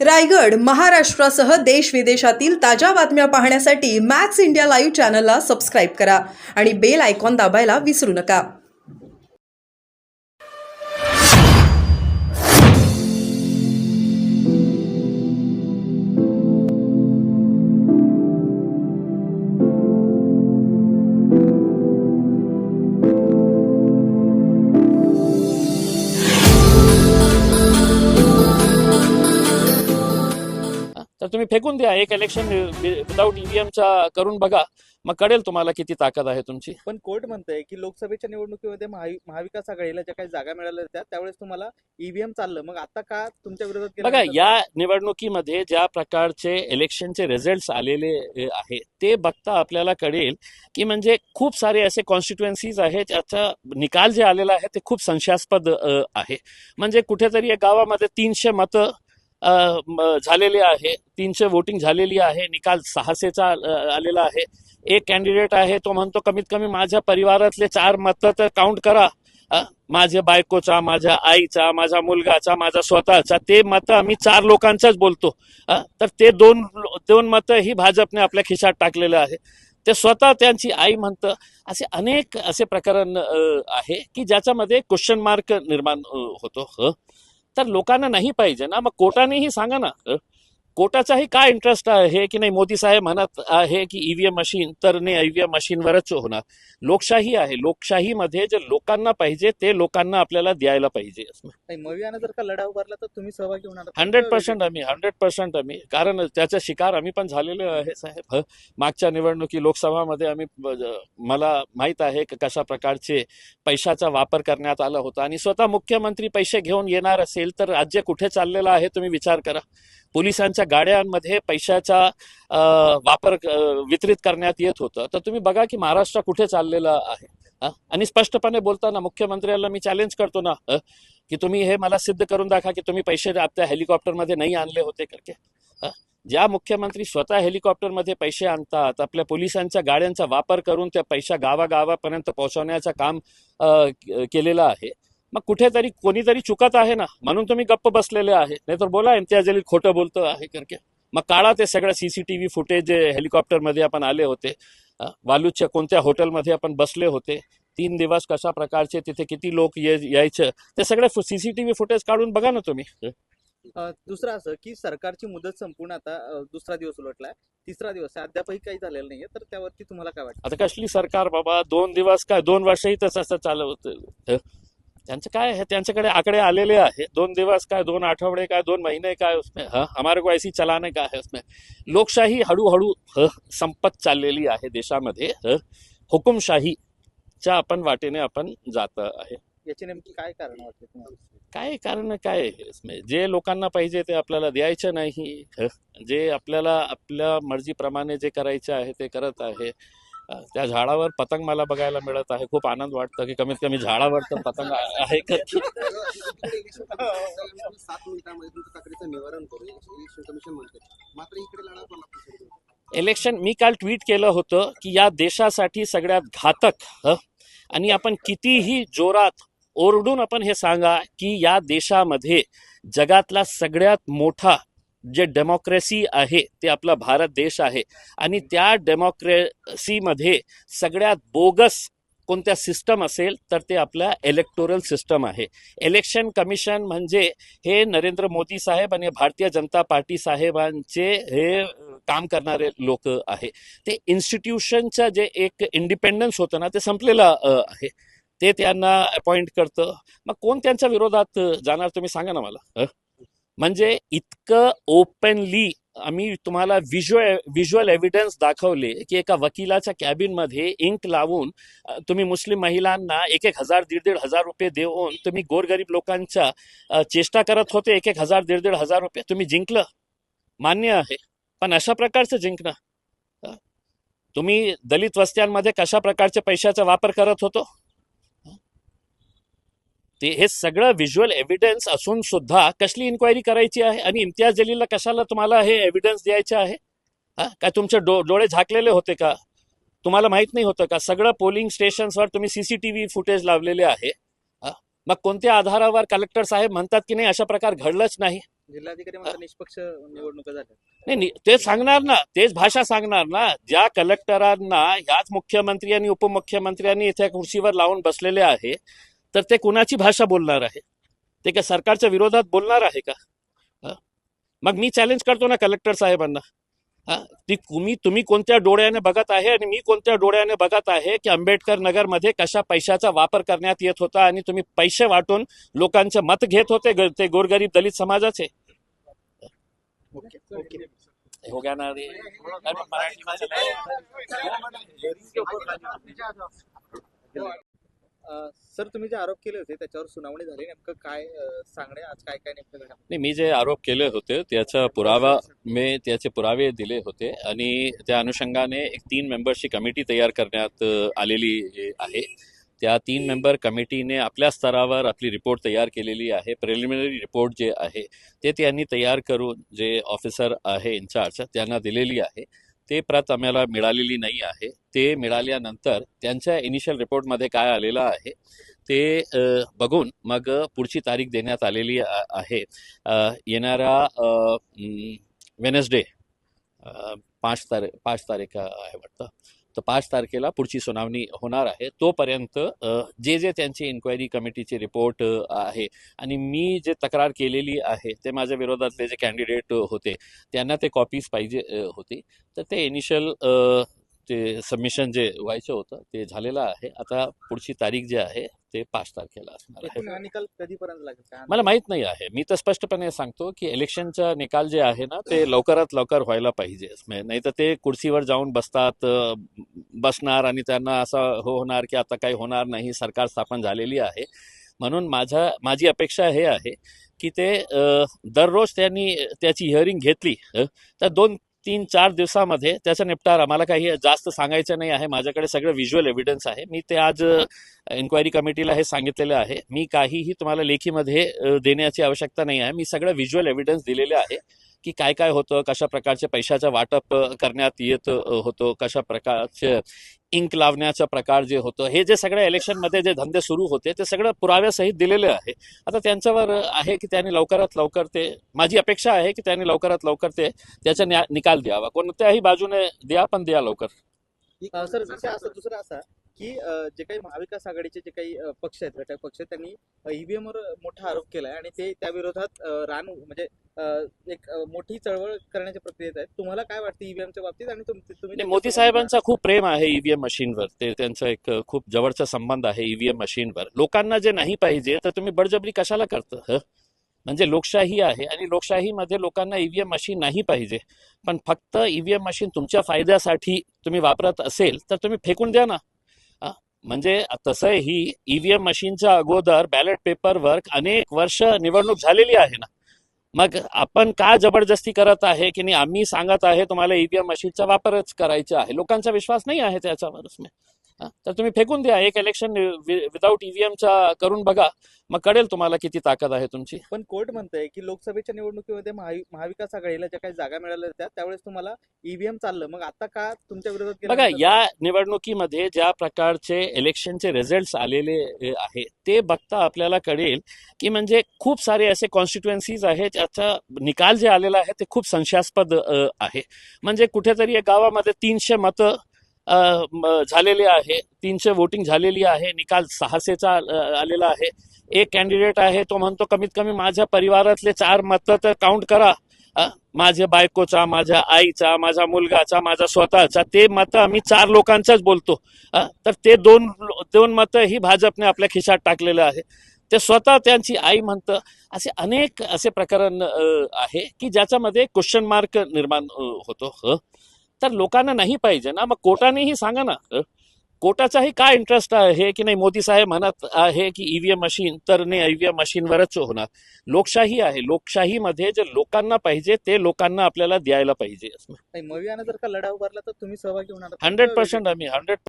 रायगड, महाराष्ट्रासह देश विदेशातील ताज्या बातम्या पाहण्यासाठी मॅक्स इंडिया लाईव्ह चॅनलला सबस्क्राईब करा आणि बेल आयकॉन दाबायला विसरू नका. तर तुम्ही फेकून द्या एक इलेक्शन विदाऊट ईव्हीएमचा करून बघा, मग कळेल तुम्हाला किती ताकद आहे तुमची. पण कोर्ट म्हणतंय की लोकसभेच्या निवडणुकीमध्ये महाविकास आघाडीला ज्या काही जागा मिळाल्या होत्या त्यावेळेस तुम्हाला ईव्हीएम चाललं, मग आता का तुमच्या विरोधात केलं? बघा, या निवडणुकीमध्ये ज्या प्रकारचे इलेक्शनचे रिझल्ट्स आलेले आहे ते बघता आपल्याला कळेल की म्हणजे खूप सारे असे कॉन्स्टिट्युएन्सीज आहेत ज्याचा निकाल जे आलेला आहे ते खूप संशयास्पद आहे. म्हणजे कुठेतरी एक गावामध्ये 300 मतं झालेले आहे, 300 वोटिंग झालेली आहे, निकाल 600चा आलेला आहे. एक कॅन्डिडेट आहे तो म्हणतो कमीत कमी माझ्या परिवारातले 4 मतं तर काउंट करा, माझ्या बायकोचा, माझ्या आईचा, माझ्या मुलगाचा, माझा स्वतःचा, ते मतं आम्ही 4 लोकांचाच बोलतो. तर ते दोन मतं ही भाजपने आपल्या खिशात टाकलेलं आहे. ते स्वतः त्यांची आई म्हणतं. असे अनेक असे प्रकरण आहे की ज्याच्यामध्ये क्वेश्चन मार्क निर्माण होतो. तर लोकांना नाही पाहिजे ना, मग कोर्टानेही सांगा ना, कोर्टाचाही काय इंटरेस्ट आहे की नाही मोदी साहेब म्हणत आहे की ईव्हीएम मशीन, तर नाही ईव्हीएम मशीनवरच होणार. लोकशाही आहे, लोकशाहीमध्ये जे लोकांना पाहिजे ते लोकांना आपल्याला द्यायला पाहिजे. मवियानं जर का लढा उभारला तर तुम्ही सहभागी होणार? 100% आम्ही, कारण त्याचा शिकार आम्ही पण झालेलो आहे साहेब. मागच्या निवडणुकी लोकसभामध्ये आम्ही, मला माहीत आहे की कशा प्रकारचे पैशाचा वापर करण्यात आला होता. आणि स्वतः मुख्यमंत्री पैसे घेऊन येणार असेल तर राज्य कुठे चाललेलं आहे तुम्ही विचार करा. पोलिसांच्या गाड्यांमध्ये पैशाचा वापर वितरित करण्यात येत होतं. तर तुम्ही बघा की महाराष्ट्र कुठे चाललेला आहे. आणि स्पष्टपणे बोलताना मुख्यमंत्र्याला मी चॅलेंज करतो ना की तुम्ही हे मला सिद्ध करून दाखवा की तुम्ही पैसे आपल्या हेलिकॉप्टरमध्ये नाही आणले होते करके. ज्या मुख्यमंत्री स्वतः हेलिकॉप्टरमध्ये पैसे आणतात, आपल्या पोलिसांच्या गाड्यांचा वापर करून त्या पैसा गावागावापर्यंत पोहोचवण्याचं काम केलेलं आहे, मग कुठेतरी कोणीतरी चुकत आहे ना, म्हणून तुम्ही गप्प बसलेले आहे. नाहीतर बोला इम्तियाज जलील खोटं बोलतं आहे करके. मग काढा ते सगळं CCTV फुटेज जे हेलिकॉप्टरमध्ये आपण आले होते, वालूच्या कोणत्या हॉटेलमध्ये आपण बसले होते, 3 दिवस कशा प्रकारचे तिथे किती लोक यायचं, ते सगळं CCTV फुटेज काढून बघा ना तुम्ही. दुसरं असं की सरकारची मुदत संपूर्ण आता दुसरा दिवस उलटलाय, तिसरा दिवस आहे, अद्यापही काही झालेलं नाहीये, तर त्यावरती तुम्हाला काय वाटतं? आता कसली सरकार बाबा, 2 दिवस काय 2 वर्षही तसं चालवत. त्यांचं काय है, त्यांच्याकडे आकडे आलेले आहे. 2 दिवस काय, 2 आठवडे काय, 2 महीने काय उसमें, हमारे को ऐसी चलाने का है उसमें. लोकशाही हळूहळू संपत चाललेली आहे देशामध्ये. हुकुमशाहीच्या आपण वाटेने आपण जात आहे. याची नेमकी काय कारण वाटते तुम्हाला? काय कारण काय आहे इसमें? जे लोकांना पाहिजे ते आपल्याला द्यायचं नाही. जे आपल्याला आपल्या मर्जीप्रमाणे जे करायचं आहे ते करत आहे. त्या झाडावर पतंग मला बघायला मिळत आहे, खूप आनंद वाटतं की कमीत कमी झाडावर तर पतंग आहे. इलेक्शन, मी काल ट्विट केलं होतं की या देशासाठी सगळ्यात घातक, आणि आपण कितीही जोरात ओरडून आपण हे सांगा की या देशामध्ये जगातला सगळ्यात मोठा जे डेमोक्रेसी आहे ते आपला भारत देश आहे. आणि त्या डेमोक्रेसीमध्ये सगळ्यात बोगस कोणत्या सिस्टम असेल तर ते आपल्या इलेक्टोरल सिस्टम आहे. इलेक्शन कमिशन म्हणजे हे नरेंद्र मोदी साहेब आणि भारतीय जनता पार्टी साहेबांचे हे काम करणारे लोक आहे. ते इन्स्टिट्यूशनचं जे एक इंडिपेंडन्स होतं ना ते संपलेलं आहे. ते त्यांना अपॉइंट करतं. मग कोण त्यांच्या विरोधात जाणार तुम्ही सांगा ना मला. म्हणजे इतकं ओपनली आम्ही तुम्हाला व्हिज्युअल एव्हिडन्स दाखवले की एका वकिलाच्या कॅबिनमध्ये इंक लावून तुम्ही मुस्लिम महिलांना 1,000 1,500 रुपये देऊन तुम्ही गोरगरीब लोकांच्या चेष्टा करत होते. 1,000 1,500 रुपये तुम्ही जिंकलं, मान्य आहे, पण अशा प्रकारचं जिंकणं. तुम्ही दलित वस्त्यांमध्ये कशा प्रकारच्या पैशाचा वापर करत होतो ते हे सगळं व्हिज्युअल एव्हिडन्स असून सुद्धा कसली इन्क्वायरी करायची आहे? आणि इम्तियाज जलीलला कशाला तुम्हाला हे एव्हिडन्स द्यायचे आहे? काय तुमचे डोळे झाकलेले होते का? तुम्हाला माहित नाही होतं का? सगळं पोलिंग स्टेशन्सवर तुम्ही CCTV फुटेज लावलेले आहे. मग कोणत्या आधारावर कलेक्टर साहेब म्हणतात की नाही अशा प्रकार घडलंच नाही? जिल्हाधिकारी म्हणतात निष्पक्ष निवडणुका झाल्या. तेच सांगणार ना, तेच भाषा सांगणार ना. ज्या कलेक्टरांना ह्याच मुख्यमंत्री आणि उपमुख्यमंत्र्यांनी इथे खुर्चीवर लावून बसलेले आहे, तर ते कुणाची भाषा बोलणार आहे? ते काय सरकारच्या विरोधात बोलणार आहे का? मग मी चॅलेंज करतो ना कलेक्टर साहेबांना. तुम्ही कोणत्या डोळ्याने बघत आहे आणि मी कोणत्या डोळ्याने बघत आहे की आंबेडकर नगरमध्ये कशा पैशाचा वापर करण्यात येत होता आणि तुम्ही पैसे वाटून लोकांचे मत घेत होते ते गोरगरीब दलित समाजाचे. Okay okay. हो गया ना रे. अरे मराठी मध्ये सर तुम्ही जे आरोप केले होते त्याच्यावर सुनावणी झाली, नेमकं काय सांगणे आज काय काय नेमकं घडलं? नाही, मी जे आरोप केले होते त्याचे पुरावे दिले होते आणि त्या अनुषंगाने एक 3 मेंबर्सची कमिटी तयार करण्यात आलेली आहे. त्या 3 मेंबर कमिटीने आपल्या स्तरावर आपली रिपोर्ट तयार केलेली आहे. प्रिलिमिनरी रिपोर्ट जे आहे ते त्यांनी तयार करून जे ऑफिसर आहे इन्चार्ज त्यांना दिलेली आहे. ते प्रत आम्हाला मिळालेली नाही आहे. ते मिळाल्यानंतर त्यांच्या इनिशियल रिपोर्टमध्ये काय आलेलं आहे ते बघून मग पुढची तारीख देण्यात आलेली आहे. येणाऱ्या वेनसडे 5 तारीख आहे वाटतं. तर 5 तारखेला पुढची सुनावणी होणार आहे. तोपर्यंत जे त्यांची इन्क्वायरी कमिटीची रिपोर्ट आहे आणि मी जे तक्रार केलेली आहे ते माझ्या विरोधातले जे कॅन्डिडेट होते त्यांना ते कॉपीज पाहिजे होती. तर ते इनिशियल ते सबमिशन जे व्हायचं होतं ते झालेलं आहे. आता पुढची तारीख जी आहे ते 5 तारखेला असणार आहे. एकूण हा निकाल कधीपर्यंत लागेल काय? मला माहित नाही आहे. मी तर स्पष्टपणे सांगतो की इलेक्शनचा निकाल जे आहे ना ते लवकरात लवकर व्हायला पाहिजे. नाही तर ते खुर्चीवर जाऊन बसणार आणि त्यांना असं होणार की आता काही होणार नाही, सरकार स्थापन झालेली आहे. म्हणून माझी अपेक्षा हे आहे की ते दररोज त्यांनी त्याची हिअरिंग घेतली तर 2-3-4 दिवसामध्ये त्याचा निपटारा. मला काही जास्त सांगायचं नाही आहे. माझ्याकडे सगळं व्हिज्युअल एव्हिडन्स आहे. मी ते आज इन्क्वायरी कमिटीला हे सांगितलेलं आहे. मी काहीही तुम्हाला लेखीमध्ये देण्याची आवश्यकता नाही आहे. मी सगळं व्हिज्युअल एव्हिडन्स दिलेले आहे की काय काय होतं, कशा प्रकारचे पैशाचं वाटप करण्यात येत होतं, कशा प्रकारचे इंक लावण्याचा प्रकार जे होतं, हे जे सगळ्या इलेक्शनमध्ये जे धंदे सुरू होते ते सगळं पुराव्यासहित दिलेले आहे. आता त्यांच्यावर आहे की त्यांनी लवकरात लवकर माझी अपेक्षा आहे की त्यांनी लवकरात लवकर त्याचा निकाल द्यावा. कोणत्याही बाजूने द्या, पण द्या लवकर. सर दुसरं असा की जे काही महाविकास आघाडीचे जे काही पक्ष आहेत, घटक पक्ष, त्यांनी ईव्हीएम वर मोठा आरोप केलाय आणि ते त्या विरोधात म्हणजे एक मोठी चळवळ करण्याच्या प्रक्रियेत आहेत. तुम्हाला काय वाटतं ईव्हीएमच्या बाबतीत? आणि तुम्ही मोदी साहेबांचा खूप प्रेम आहे ईव्हीएम मशीनवर. त्यांचा एक खूप जवळचा संबंध आहे ईव्हीएम मशीनवर. लोकांना जे नाही पाहिजे तर तुम्ही बळजबरी कशाला करता? म्हणजे लोकशाही आहे आणि लोकशाहीमध्ये लोकांना ईव्हीएम मशीन नाही पाहिजे. पण फक्त ईव्हीएम मशीन तुमच्या फायद्यासाठी तुम्ही वापरत असेल तर तुम्ही फेकून द्या ना. म्हणजे तसंही ईव्हीएम मशीनच्या अगोदर बॅलेट पेपरवर अनेक वर्ष निवडणूक झालेली आहे ना. मग आपण का जबरदस्ती करत आहे की नाही? आम्ही सांगत आहे तुम्हाला ईव्हीएम मशीनचा वापरच करायचा आहे. लोकांचा विश्वास नाही आहे त्याच्यावरच. तर तुम्ही फेकून द्या. एक इलेक्शन विदाऊट ईव्हीएमचा करून बघा, मग कळेल तुम्हाला किती ताकद आहे तुमची. पण कोर्ट म्हणतंय की लोकसभेच्या निवडणुकीमध्ये महाविकास आघाडीला ज्या काही जागा मिळाल्या होत्या त्यावेळेस तुम्हाला ईव्हीएम चाललं, मग आता का तुमच्या विरोधात बघा, या निवडणुकीमध्ये ज्या प्रकारचे इलेक्शनचे रिझल्ट्स आलेले आहे ते बघता आपल्याला कळेल की म्हणजे खूप सारे असे कॉन्स्टिट्युएन्सीज आहेत ज्याचा निकाल जे आलेला आहे ते खूप संशयास्पद आहे. म्हणजे कुठेतरी एक गावामध्ये 300 मतं झालेले आहे, 300 वोटिंग झालेली आहे, निकाल 600चा आलेला आहे. एक कॅन्डिडेट आहे तो म्हणतो कमीत कमी माझ्या परिवारातले 4 मतं तर काउंट करा, माझ्या बायकोचा, माझ्या आईचा, माझ्या मुलगाचा, माझा स्वतःचा, ते मतं आम्ही 4 लोकांचाच बोलतो. तर ते दोन मतं ही भाजपने आपल्या खिशात टाकलेलं आहे. ते स्वतः त्यांची आई म्हणतं. असे अनेक असे प्रकरण आहे की ज्याच्यामध्ये क्वेश्चन मार्क निर्माण होतो. तर लोकांना नाही पाहिजे ना. मग कोर्टानेही सांगा ना, कोर्टाचाही काय इंटरेस्ट आहे की नाही मोदी साहेब म्हणत आहे की ईव्हीएम मशीन, तर नाही ईव्हीएम मशीनवरच होणार. लोकशाही आहे. लोकशाहीमध्ये जे लोकांना पाहिजे ते लोकांना आपल्याला द्यायला पाहिजे. मवियानं जर का लढा उभारला तर तुम्ही सहभागी होणार? 100% आम्ही 100%